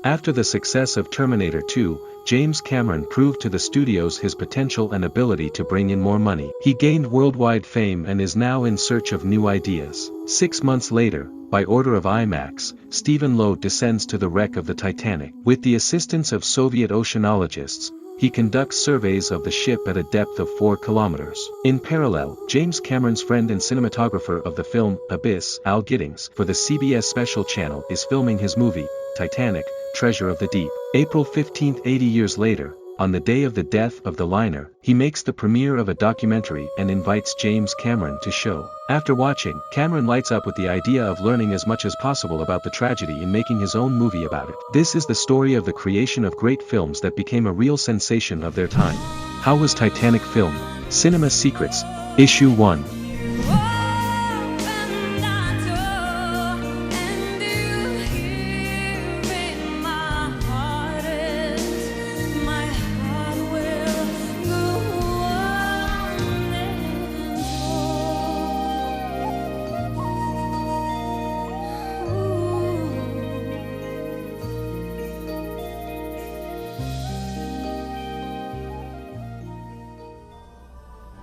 After the success of Terminator 2, James Cameron proved to the studios his potential and ability to bring in more money. He gained worldwide fame and is now in search of new ideas. 6 months later, by order of IMAX, Stephen Lowe descends to the wreck of the Titanic. With the assistance of Soviet oceanologists, he conducts surveys of the ship at a depth of 4 kilometers. In parallel, James Cameron's friend and cinematographer of the film, Abyss, Al Giddings, for the CBS Special Channel is filming his movie, Titanic, Treasure of the Deep. April 15, 80 years later, on the day of the death of the liner, he makes the premiere of a documentary and invites James Cameron to show. After watching, Cameron lights up with the idea of learning as much as possible about the tragedy and making his own movie about it. This is the story of the creation of great films that became a real sensation of their time. How was Titanic filmed? Cinema Secrets, Issue 1.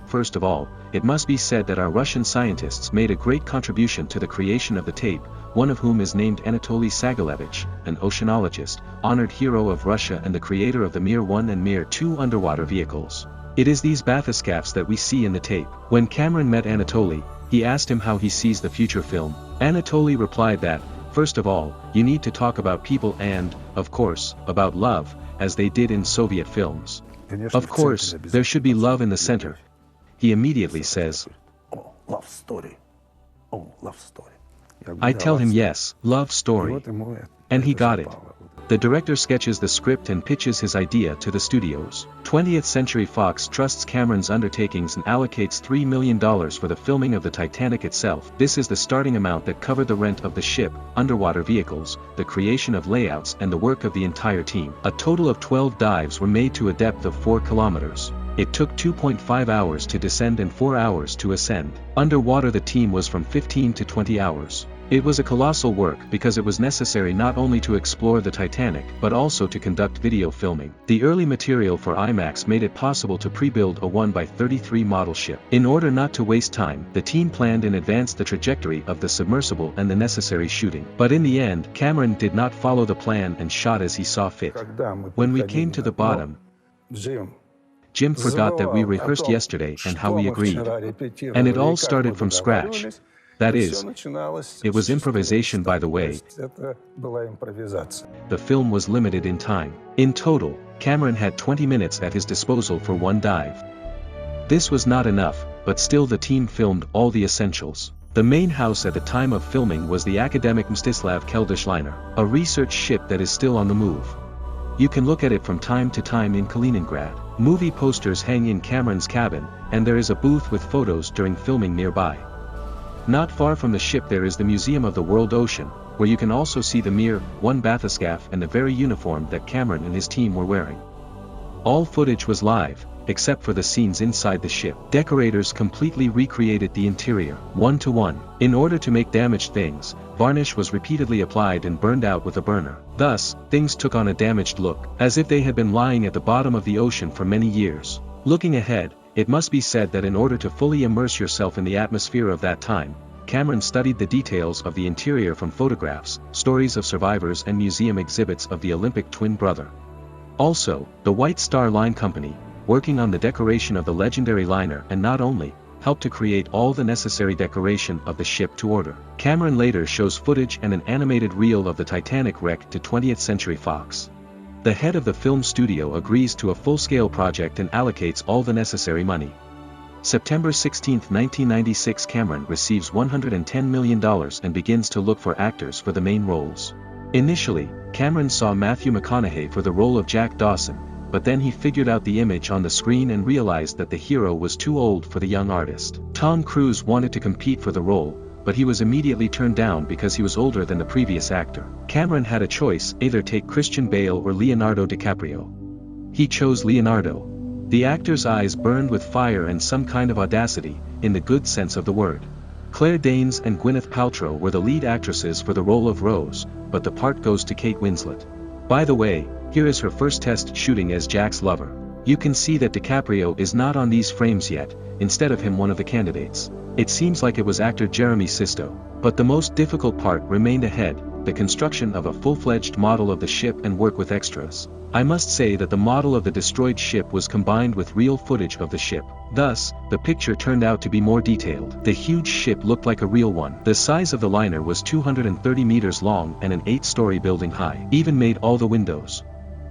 First of all, it must be said that our Russian scientists made a great contribution to the creation of the tape, one of whom is named Anatoly Sagalevich, an oceanologist, honored hero of Russia and the creator of the Mir 1 and Mir 2 underwater vehicles. It is these bathyscaphs that we see in the tape. When Cameron met Anatoly, he asked him how he sees the future film. Anatoly replied that, first of all, you need to talk about people and, of course, about love, as they did in Soviet films. Of course, there should be love in the center. He immediately says, "Oh, love story. Oh, love story." I tell him yes, love story. And he got it. The director sketches the script and pitches his idea to the studios. 20th Century Fox trusts Cameron's undertakings and allocates $3 million for the filming of the Titanic itself. This is the starting amount that covered the rent of the ship, underwater vehicles, the creation of layouts and the work of the entire team. A total of 12 dives were made to a depth of 4 kilometers. It took 2.5 hours to descend and 4 hours to ascend. Underwater the team was from 15 to 20 hours. It was a colossal work because it was necessary not only to explore the Titanic but also to conduct video filming. The early material for IMAX made it possible to pre-build a 1x33 model ship. In order not to waste time, the team planned in advance the trajectory of the submersible and the necessary shooting. But in the end, Cameron did not follow the plan and shot as he saw fit. When we came to the bottom, Jim forgot that we rehearsed yesterday and how we agreed. And it all started from scratch. That is, it was improvisation by the way. The film was limited in time. In total, Cameron had 20 minutes at his disposal for one dive. This was not enough, but still the team filmed all the essentials. The main house at the time of filming was the academic Mstislav Keldysh liner, a research ship that is still on the move. You can look at it from time to time in Kaliningrad. Movie posters hang in Cameron's cabin, and there is a booth with photos during filming nearby. Not far from the ship there is the Museum of the World Ocean, where you can also see the Mir 1 bathyscaph and the very uniform that Cameron and his team were wearing. All footage was live, except for the scenes inside the ship. Decorators completely recreated the interior, 1-to-1. In order to make damaged things, varnish was repeatedly applied and burned out with a burner. Thus, things took on a damaged look, as if they had been lying at the bottom of the ocean for many years. Looking ahead, it must be said that in order to fully immerse yourself in the atmosphere of that time, Cameron studied the details of the interior from photographs, stories of survivors and museum exhibits of the Olympic twin brother. Also, the White Star Line Company, working on the decoration of the legendary liner and not only, helped to create all the necessary decoration of the ship to order. Cameron later shows footage and an animated reel of the Titanic wreck to 20th Century Fox. The head of the film studio agrees to a full-scale project and allocates all the necessary money. September 16, 1996 Cameron receives $110 million and begins to look for actors for the main roles. Initially, Cameron saw Matthew McConaughey for the role of Jack Dawson, but then he figured out the image on the screen and realized that the hero was too old for the young artist. Tom Cruise wanted to compete for the role, but he was immediately turned down because he was older than the previous actor. Cameron had a choice, either take Christian Bale or Leonardo DiCaprio. He chose Leonardo. The actor's eyes burned with fire and some kind of audacity, in the good sense of the word. Claire Danes and Gwyneth Paltrow were the lead actresses for the role of Rose, but the part goes to Kate Winslet. By the way, here is her first test shooting as Jack's lover. You can see that DiCaprio is not on these frames yet, instead of him one of the candidates. It seems like it was actor Jeremy Sisto. But the most difficult part remained ahead, the construction of a full-fledged model of the ship and work with extras. I must say that the model of the destroyed ship was combined with real footage of the ship. Thus, the picture turned out to be more detailed. The huge ship looked like a real one. The size of the liner was 230 meters long and an 8-story building high. Even made all the windows.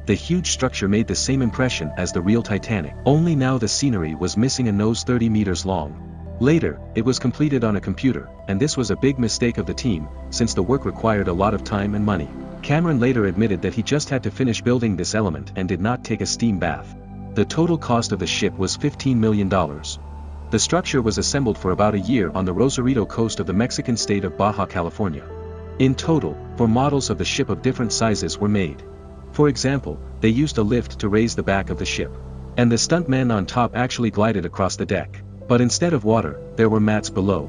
The huge structure made the same impression as the real Titanic. Only now the scenery was missing a nose 30 meters long. Later, it was completed on a computer, and this was a big mistake of the team, since the work required a lot of time and money. Cameron later admitted that he just had to finish building this element and did not take a steam bath. The total cost of the ship was $15 million. The structure was assembled for about a year on the Rosarito coast of the Mexican state of Baja California. In total, 4 models of the ship of different sizes were made. For example, they used a lift to raise the back of the ship. And the stuntmen on top actually glided across the deck. But instead of water, there were mats below.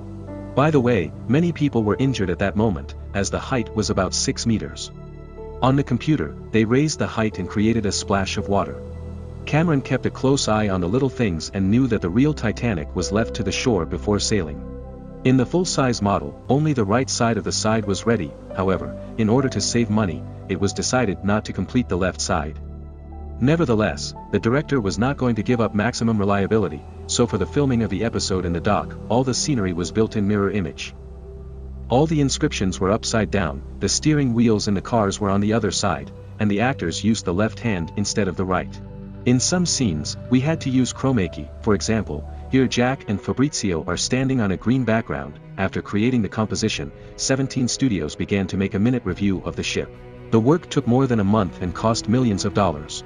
By the way, many people were injured at that moment, as the height was about 6 meters. On the computer, they raised the height and created a splash of water. Cameron kept a close eye on the little things and knew that the real Titanic was left to the shore before sailing. In the full-size model, only the right side of the side was ready. However, in order to save money, it was decided not to complete the left side. Nevertheless, the director was not going to give up maximum reliability, so for the filming of the episode in the dock, all the scenery was built in mirror image. All the inscriptions were upside down, the steering wheels in the cars were on the other side, and the actors used the left hand instead of the right. In some scenes, we had to use chroma key. For example, here Jack and Fabrizio are standing on a green background. After creating the composition, 17 studios began to make a minute review of the ship. The work took more than a month and cost millions of dollars.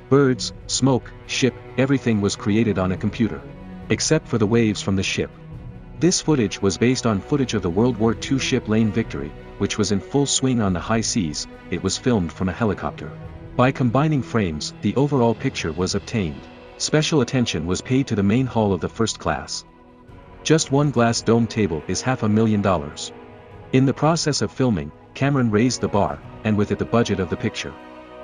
Birds, smoke, ship, everything was created on a computer. Except for the waves from the ship. This footage was based on footage of the World War II ship Lane Victory, which was in full swing on the high seas. It was filmed from a helicopter. By combining frames, the overall picture was obtained. Special attention was paid to the main hull of the first class. Just one glass dome table is $500,000. In the process of filming, Cameron raised the bar, and with it the budget of the picture.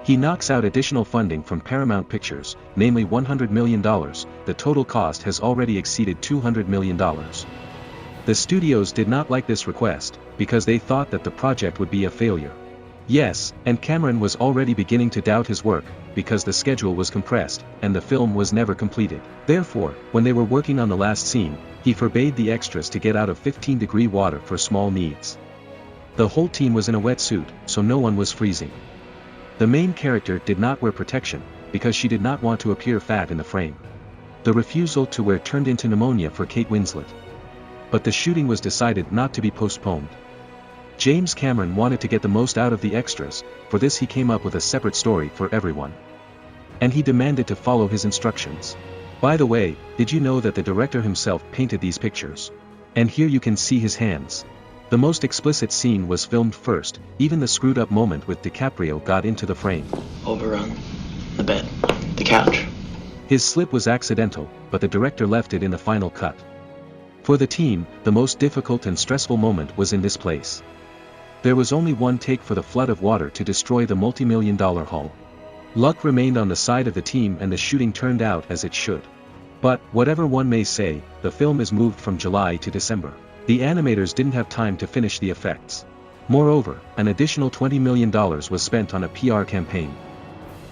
He knocks out additional funding from Paramount Pictures, namely $100 million. The total cost has already exceeded $200 million. The studios did not like this request, because they thought that the project would be a failure. Yes, and Cameron was already beginning to doubt his work, because the schedule was compressed, and the film was never completed. Therefore, when they were working on the last scene, he forbade the extras to get out of 15-degree water for small needs. The whole team was in a wetsuit, so no one was freezing. The main character did not wear protection, because she did not want to appear fat in the frame. The refusal to wear turned into pneumonia for Kate Winslet. But the shooting was decided not to be postponed. James Cameron wanted to get the most out of the extras. For this he came up with a separate story for everyone. And he demanded to follow his instructions. By the way, did you know that the director himself painted these pictures? And here you can see his hands. The most explicit scene was filmed first. Even the screwed-up moment with DiCaprio got into the frame. Overrun. The bed. The couch. His slip was accidental, but the director left it in the final cut. For the team, the most difficult and stressful moment was in this place. There was only one take for the flood of water to destroy the multi-million-dollar hull. Luck remained on the side of the team and the shooting turned out as it should. But, whatever one may say, the film is moved from July to December. The animators didn't have time to finish the effects. Moreover, an additional $20 million was spent on a PR campaign.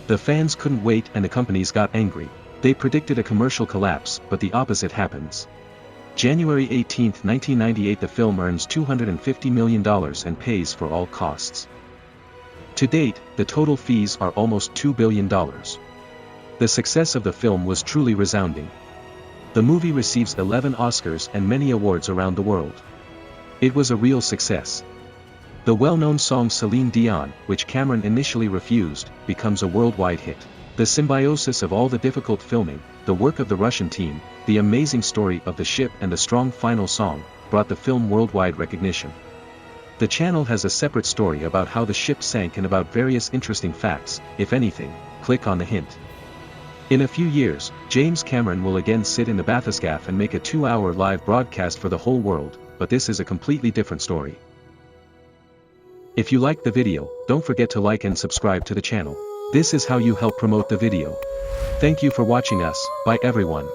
The fans couldn't wait and the companies got angry. They predicted a commercial collapse, but the opposite happens. January 18, 1998, the film earns $250 million and pays for all costs. To date, the total fees are almost $2 billion. The success of the film was truly resounding. The movie receives 11 Oscars and many awards around the world. It was a real success. The well-known song Celine Dion, which Cameron initially refused, becomes a worldwide hit. The symbiosis of all the difficult filming, the work of the Russian team, the amazing story of the ship and the strong final song, brought the film worldwide recognition. The channel has a separate story about how the ship sank and about various interesting facts. If anything, click on the hint. In a few years, James Cameron will again sit in the bathyscaphe and make a 2-hour live broadcast for the whole world, but this is a completely different story. If you liked the video, don't forget to like and subscribe to the channel. This is how you help promote the video. Thank you for watching us. Bye everyone.